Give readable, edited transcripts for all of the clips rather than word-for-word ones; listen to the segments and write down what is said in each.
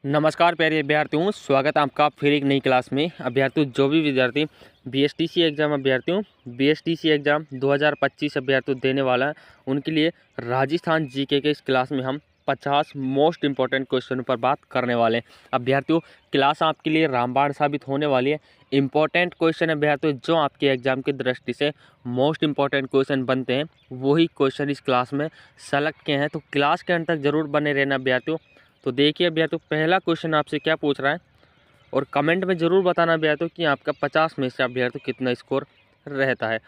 नमस्कार प्यारे अभ्यर्थियों, स्वागत है आपका फिर एक नई क्लास में। अभ्यर्थियों, जो भी विद्यार्थी बीएसटीसी एग्ज़ाम अभ्यर्थियों बीएसटीसी एग्ज़ाम 2025 अभ्यर्थियों देने वाला है, उनके लिए राजस्थान जीके के इस क्लास में हम 50 मोस्ट इंपॉर्टेंट क्वेश्चन पर बात करने वाले हैं। अभ्यर्थियों, क्लास आपके लिए रामबाण साबित होने वाली है। इंपॉर्टेंट क्वेश्चन अभ्यर्थियों जो आपके एग्जाम की दृष्टि से मोस्ट इंपॉर्टेंट क्वेश्चन बनते हैं, वही क्वेश्चन इस क्लास में सेलेक्ट किए हैं। तो क्लास के अंत तक जरूर बने रहना अभ्यर्थियों। तो देखिए अभ्यर्थियों, पहला क्वेश्चन आपसे क्या पूछ रहा है और कमेंट में ज़रूर बताना अभ्यर्थियों कि आपका 50 में से अभ्यर्थियों कितना स्कोर रहता है।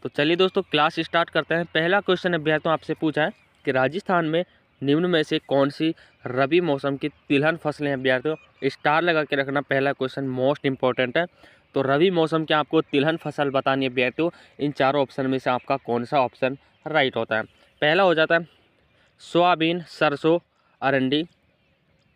तो चलिए दोस्तों, क्लास स्टार्ट करते हैं। पहला क्वेश्चन अभ्यर्थियों आपसे पूछा है कि राजस्थान में निम्न में से कौन सी रबी मौसम की तिलहन फसलें हैं अभ्यर्थियों। स्टार लगा के रखना, पहला क्वेश्चन मोस्ट इंपॉर्टेंट है। तो रबी मौसम की आपको तिलहन फसल बतानी है अभ्यर्थियों। इन चारों ऑप्शन में से आपका कौन सा ऑप्शन राइट होता है। पहला हो जाता है सोयाबीन, सरसों, अरंडी,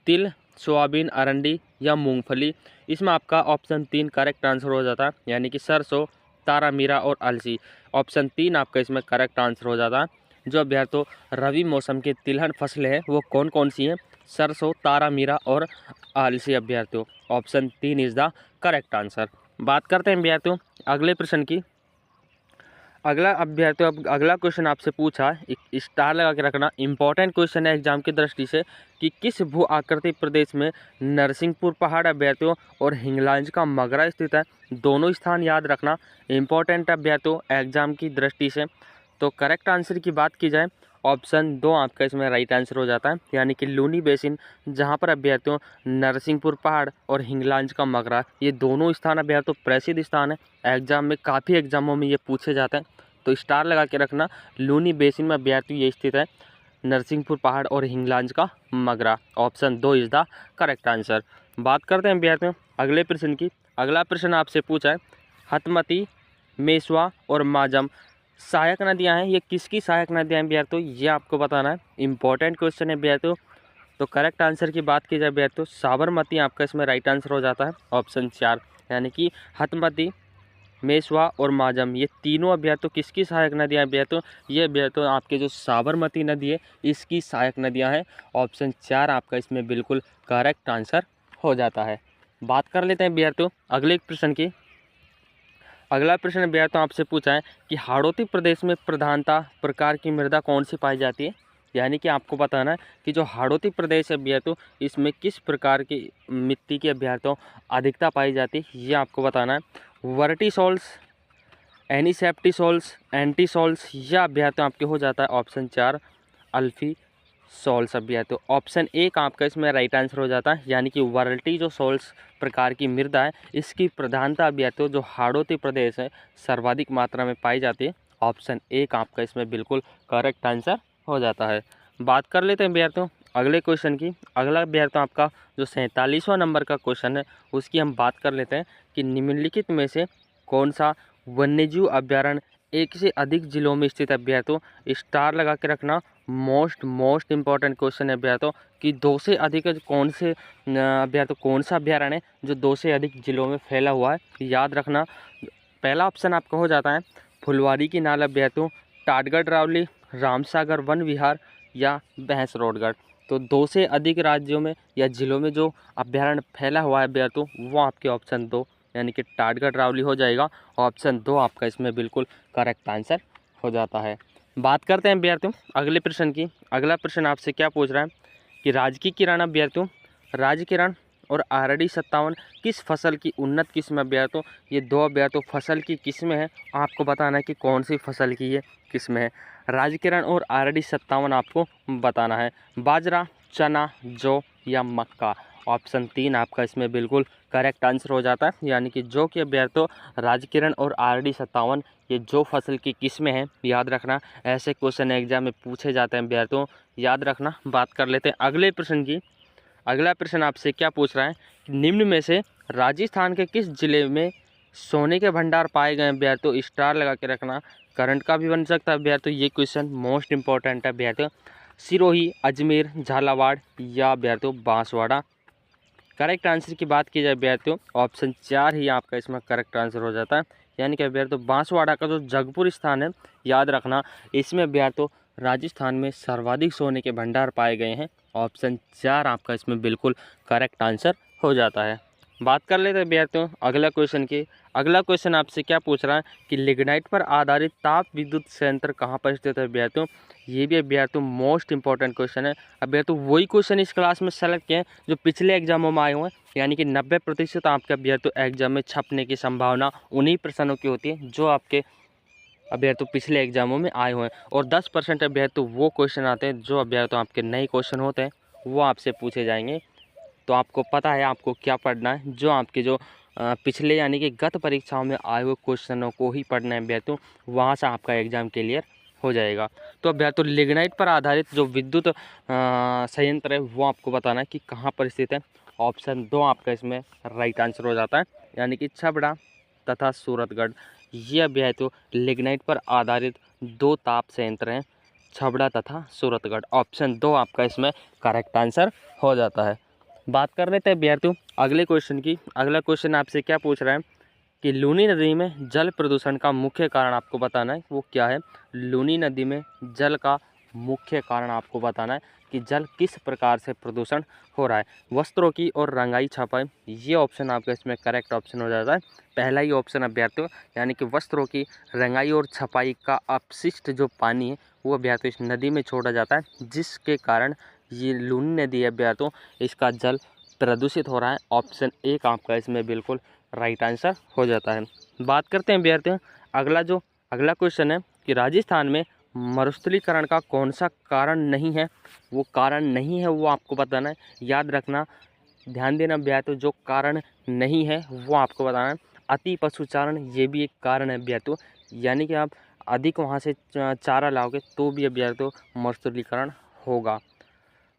तिल, सोयाबीन, अरंडी या मूंगफली। इसमें आपका ऑप्शन 3 करेक्ट आंसर हो जाता है, यानी कि सरसों, तारा मीरा और अलसी। ऑप्शन 3 आपका इसमें करेक्ट आंसर हो जाता है। जो अभ्यर्थियों रबी मौसम की तिलहन फसलें हैं वो कौन कौन सी हैं? सरसों, तारा मीरा और अलसी अभ्यर्थियों। Option 3 is the correct answer. बात करते हैं अभ्यर्थियों अगले प्रश्न की। अगला अभ्यर्थियों, अब अगला क्वेश्चन आपसे पूछा, एक स्टार लगा के रखना, इंपॉर्टेंट क्वेश्चन है एग्जाम की दृष्टि से, कि किस भू आकृति प्रदेश में नरसिंहपुर पहाड़ अभ्यर्थियों और हिंगलाज का मगरा स्थित है। दोनों स्थान याद रखना, इंपॉर्टेंट अभ्यर्थियों एग्जाम की दृष्टि से। तो करेक्ट आंसर की बात की जाए, ऑप्शन 2 आपका इसमें राइट आंसर हो जाता है, यानी कि लूनी बेसिन, जहाँ पर अभ्यर्थियों नरसिंहपुर पहाड़ और हिंगलाज का मगरा, ये दोनों स्थान अभ्यर्थियों प्रसिद्ध स्थान है। एग्जाम में काफ़ी एग्जामों में ये पूछे जाते हैं। तो स्टार लगा के रखना, लूनी बेसिन में अभ्यर्थियों ये स्थित है, नरसिंहपुर पहाड़ और हिंगलाज का Magra. Option 2 is the correct answer. बात करते हैं अभ्यर्थियों अगले प्रश्न की। अगला प्रश्न आपसे पूछा है, हथमती, मेसवा और माजम सहायक नदियां हैं, ये किसकी सहायक नदियां हैं अभ्यर्थियों, ये आपको बताना है। इंपॉर्टेंट क्वेश्चन है अभ्यर्थियों। तो करेक्ट आंसर की बात की जाए अभ्यर्थियों, साबरमती आपका इसमें राइट आंसर हो जाता है, ऑप्शन 4, यानी कि हथमती, मेसवा और माजम, ये तीनों अभ्यर्थियों किसकी सहायक नदियां अभ्यर्थियों? ये अभ्यर्थियों आपके जो साबरमती नदी है इसकी सहायक नदियां हैं। ऑप्शन 4 आपका इसमें बिल्कुल करेक्ट आंसर हो जाता है। बात कर लेते हैं अभ्यर्थियों अगले प्रश्न की। अगला प्रश्न अभ्यर्थियों आपसे पूछा है कि हाड़ौती प्रदेश में प्रधानता प्रकार की मृदा कौन सी पाई जाती है। यानी कि आपको बताना है कि जो हाड़ौती प्रदेश है अभ्यर्थियों, इसमें किस प्रकार की मिट्टी की अभ्यर्थियों अधिकता पाई जाती है, ये आपको बताना है। वर्टिसॉल्स, एनीसेप्टिसॉल्स, एंटीसॉल्स या अभ्यर्थियों आपके हो जाता है ऑप्शन 4 अल्फी सॉल्स अभ्यर्थियों। ऑप्शन 1 आपका इसमें राइट आंसर हो जाता है, यानी कि वर्ल्टी जो सॉल्स प्रकार की मृदा है इसकी प्रधानता अभ्यर्थियों जो हाड़ौती प्रदेश है सर्वाधिक मात्रा में पाई जाती है। ऑप्शन 1 आपका इसमें बिल्कुल करेक्ट आंसर हो जाता है। बात कर लेते हैं अभ्यर्थियों अगले क्वेश्चन की। अगला अभ्यर्थियों आपका जो 47वां नंबर का क्वेश्चन है उसकी हम बात कर लेते हैं कि निम्नलिखित में से कौन सा वन्यजीव अभ्यारण्य एक से अधिक जिलों में स्थित है अभ्यर्थियों। स्टार लगा के रखना, मोस्ट इंपॉर्टेंट क्वेश्चन है अभ्यर्थियों कि 2 से अधिक कौन से अभ्यर्थियों कौन सा अभ्यारण्य है जो 2 से अधिक जिलों में फैला हुआ है, याद रखना। पहला ऑप्शन आपका हो जाता है फुलवारी की नाल अभ्यर्थियों, टाटगढ़ रावली, रामसागर वन विहार या भैंसरोडगढ़। तो 2 से अधिक राज्यों में या जिलों में जो अभ्यारण्य फैला हुआ है अभ्यर्थियों वो आपके ऑप्शन 2 यानी कि टाटगढ़ रावली हो जाएगा। ऑप्शन 2 आपका इसमें बिल्कुल करेक्ट आंसर हो जाता है। बात करते हैं अभ्यर्थियों अगले प्रश्न की। अगला प्रश्न आपसे क्या पूछ रहा है कि राजकीय किरण अभ्यर्थियों, राज किरण और आरडी 57 किस फसल की उन्नत किस्म अभ्यर्थियों। ये 2 अभ्यर्थियों फसल की किस्में हैं, आपको बताना है कि कौन सी फसल की ये किस्में हैं। राज किरण और आरडी 57 आपको बताना है। बाजरा, चना, जौ या मक्का। ऑप्शन 3 आपका इसमें बिल्कुल करेक्ट आंसर हो जाता है, यानी कि जो कि अभ्यर्थियों राजकिरण और आरडी 57 ये जो फसल की किस्में हैं, याद रखना। ऐसे क्वेश्चन एग्जाम में पूछे जाते हैं अभ्यर्थियों, याद रखना। बात कर लेते हैं अगले प्रश्न की। अगला प्रश्न आपसे क्या पूछ रहा है कि निम्न में से राजस्थान के किस जिले में सोने के भंडार पाए गए अभ्यर्थियों। स्टार लगा के रखना, करंट का भी बन सकता है अभ्यर्थियों, ये क्वेश्चन मोस्ट इंपॉर्टेंट है अभ्यर्थियों। सिरोही, अजमेर, झालावाड़ या अभ्यर्थियों बांसवाड़ा। करेक्ट आंसर की बात की जाए अभ्यर्थियों, ऑप्शन 4 ही आपका इसमें करेक्ट आंसर हो जाता है, यानी कि अभ्यर्थियों बांसवाड़ा का जो जगपुर स्थान है, याद रखना। इसमें अभ्यर्थियों राजस्थान में सर्वाधिक सोने के भंडार पाए गए हैं। ऑप्शन 4 आपका इसमें बिल्कुल करेक्ट आंसर हो जाता है। बात कर लेते हैं अभ्यर्थियों अगला क्वेश्चन की। अगला क्वेश्चन आपसे क्या पूछ रहा है कि लिग्नाइट पर आधारित ताप विद्युत संयंत्र कहाँ पर स्थित है अभ्यर्थियों। ये भी अभ्यर्थियों मोस्ट इंपॉर्टेंट क्वेश्चन है। अभ्यर्थियों वही क्वेश्चन इस क्लास में सेलेक्ट किए हैं जो पिछले एग्जामों में आए हुए हैं, यानी कि 90% आपके अभ्यर्थियों एग्जाम में छपने की संभावना उन्हीं प्रश्नों की होती है जो आपके अभ्यर्थियों पिछले एग्जामों में आए हुए हैं, और 10% अभ्यर्थियों वो क्वेश्चन आते हैं जो अभ्यर्थियों आपके नए क्वेश्चन होते हैं वो आपसे पूछे जाएंगे। तो आपको पता है आपको क्या पढ़ना है, जो आपके जो पिछले यानी कि गत परीक्षाओं में आए हुए क्वेश्चनों को ही पढ़ना है अभ्यर्थियों, वहाँ से आपका एग्जाम क्लियर हो जाएगा। तो अभ्यर्थियों लिग्नाइट पर आधारित जो विद्युत संयंत्र है वो आपको बताना है कि कहाँ पर स्थित है। ऑप्शन 2 आपका इसमें राइट आंसर हो जाता है, यानी कि छबड़ा तथा सूरतगढ़। ये अभ्यर्थियों लिग्नाइट पर आधारित 2 ताप संयंत्र हैं, छबड़ा तथा सूरतगढ़। ऑप्शन 2 आपका इसमें करेक्ट आंसर हो जाता है। बात कर लेते हैं अभ्यर्थियों अगले क्वेश्चन की। अगला क्वेश्चन आपसे क्या पूछ रहा है कि लूनी नदी में जल प्रदूषण का मुख्य कारण आपको बताना है वो क्या है। लूनी नदी में जल का मुख्य कारण आपको बताना है कि जल किस प्रकार से प्रदूषण हो रहा है। वस्त्रों की और रंगाई छपाई, ये ऑप्शन आपका इसमें करेक्ट ऑप्शन हो जाता है। पहला ही ऑप्शन अभ्यर्थियों यानी कि वस्त्रों की रंगाई और छपाई का अपशिष्ट जो पानी है वो अभ्यर्थियों इस नदी में छोड़ा जाता है, जिसके कारण ये लूनी नदी है अभ्यर्थियों इसका जल प्रदूषित हो रहा है। ऑप्शन 1 आपका इसमें बिल्कुल राइट आंसर हो जाता है। बात करते हैं अभ्यर्थियों अगला क्वेश्चन है कि राजस्थान में मरुस्थलीकरण का कौन सा कारण नहीं है। वो कारण नहीं है वो आपको बताना है, याद रखना, ध्यान देना अभ्यर्थियों, जो कारण नहीं है वो आपको बताना है। अति पशुचारण ये भी एक कारण है अभ्यर्थियों, यानी कि आप अधिक वहाँ से चारा लाओगे तो भी अभ्यर्थियों मरुस्थलीकरण होगा।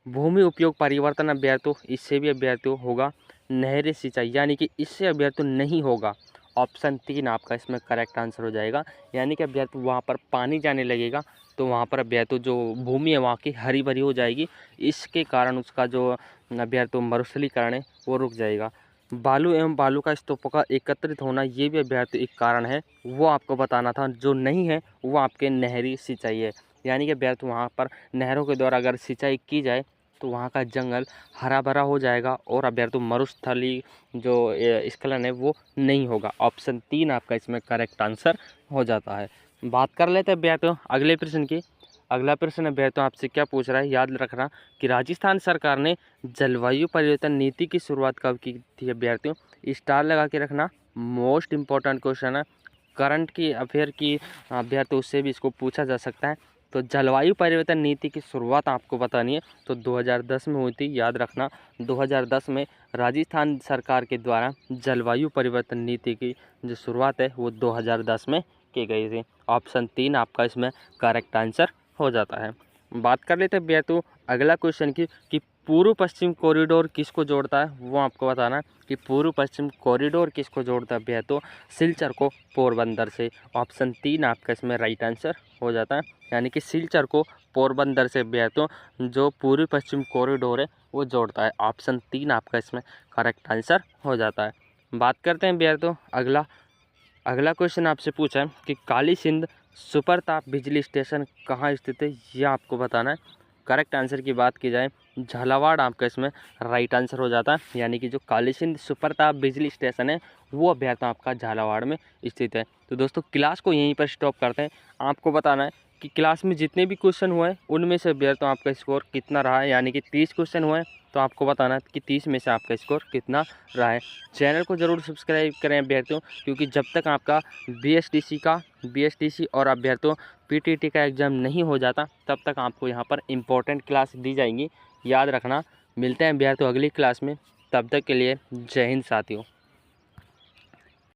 भूमि उपयोग परिवर्तन अभ्यर्थियों इससे भी अभ्यर्थियों होगा। नहरी सिंचाई यानी कि इससे अभ्यर्थियों नहीं होगा। ऑप्शन 3 आपका इसमें करेक्ट आंसर हो जाएगा, यानी कि अभ्यर्थियों वहाँ पर पानी जाने लगेगा तो वहाँ पर अभ्यर्थियों जो भूमि है वहाँ की हरी भरी हो जाएगी, इसके कारण उसका जो अभ्यर्थियों मरुस्थलीकरण है वो रुक जाएगा। बालू एवं बालू का स्तूपों का एकत्रित होना ये भी अभ्यर्थियों एक कारण है, वो आपको बताना था। जो नहीं है वो आपके नहरी सिंचाई है, यानी कि अभ्यर्थियों वहाँ पर नहरों के द्वारा अगर सिंचाई की जाए तो वहाँ का जंगल हरा भरा हो जाएगा और अभ्यर्थियों मरुस्थली जो स्खलन है वो नहीं होगा। ऑप्शन 3 आपका इसमें करेक्ट आंसर हो जाता है। बात कर लेते हैं अभ्यर्थियों अगले प्रश्न की। अगला प्रश्न अभ्यर्थियों आपसे क्या पूछ रहा है, याद रखना कि राजस्थान सरकार ने जलवायु परिवर्तन नीति की शुरुआत कब की थी अभ्यर्थियों। स्टार लगा के रखना, मोस्ट इंपॉर्टेंट क्वेश्चन है, करंट की अफेयर की अभ्यर्थियों उससे भी इसको पूछा जा सकता है। तो जलवायु परिवर्तन नीति की शुरुआत आपको बतानी है, तो 2010 में हुई थी, याद रखना 2010 में राजस्थान सरकार के द्वारा जलवायु परिवर्तन नीति की जो शुरुआत है वो 2010 में की गई थी। ऑप्शन 3 आपका इसमें करेक्ट आंसर हो जाता है। बात कर लेते हैं अभ्यर्थियों अगला क्वेश्चन की कि पूर्व पश्चिम कॉरिडोर किसको जोड़ता है, वो आपको बताना है कि पूर्व पश्चिम कॉरिडोर किसको जोड़ता है अभ्यर्थियों। सिलचर को पोरबंदर से। ऑप्शन 3 आपका इसमें राइट आंसर हो जाता है, यानी कि सिलचर को पोरबंदर से अभ्यर्थियों जो पूर्व पश्चिम कॉरिडोर है वो जोड़ता है। ऑप्शन 3 आपका इसमें करेक्ट आंसर हो जाता है। बात करते हैं अभ्यर्थियों अगला क्वेश्चन आपसे पूछा है कि काली सिंध सुपर ताप बिजली स्टेशन कहाँ स्थित है, ये आपको बताना है। करेक्ट आंसर की बात की जाए झालावाड़ आपका इसमें राइट आंसर हो जाता है, यानी कि जो काली सिंध सुपर ताप बिजली स्टेशन है वो अभ्यर्थियों आपका झालावाड़ में स्थित है। तो दोस्तों क्लास को यहीं पर स्टॉप करते हैं। आपको बताना है कि क्लास में जितने भी क्वेश्चन हुए उनमें से अभ्यर्थियों आपका स्कोर कितना रहा है, यानी कि 30 क्वेश्चन हुए तो आपको बताना है कि 30 में से आपका स्कोर कितना रहा है। चैनल को ज़रूर सब्सक्राइब करें अभ्यर्थियों, क्योंकि जब तक आपका बीएसटीसी और अभ्यर्थियों पीटीटी का एग्ज़ाम नहीं हो जाता तब तक आपको यहाँ पर इम्पोर्टेंट क्लास दी जाएंगी, याद रखना। मिलते हैं अभ्यर्थियों अगली क्लास में, तब तक के लिए जय हिंद साथियों।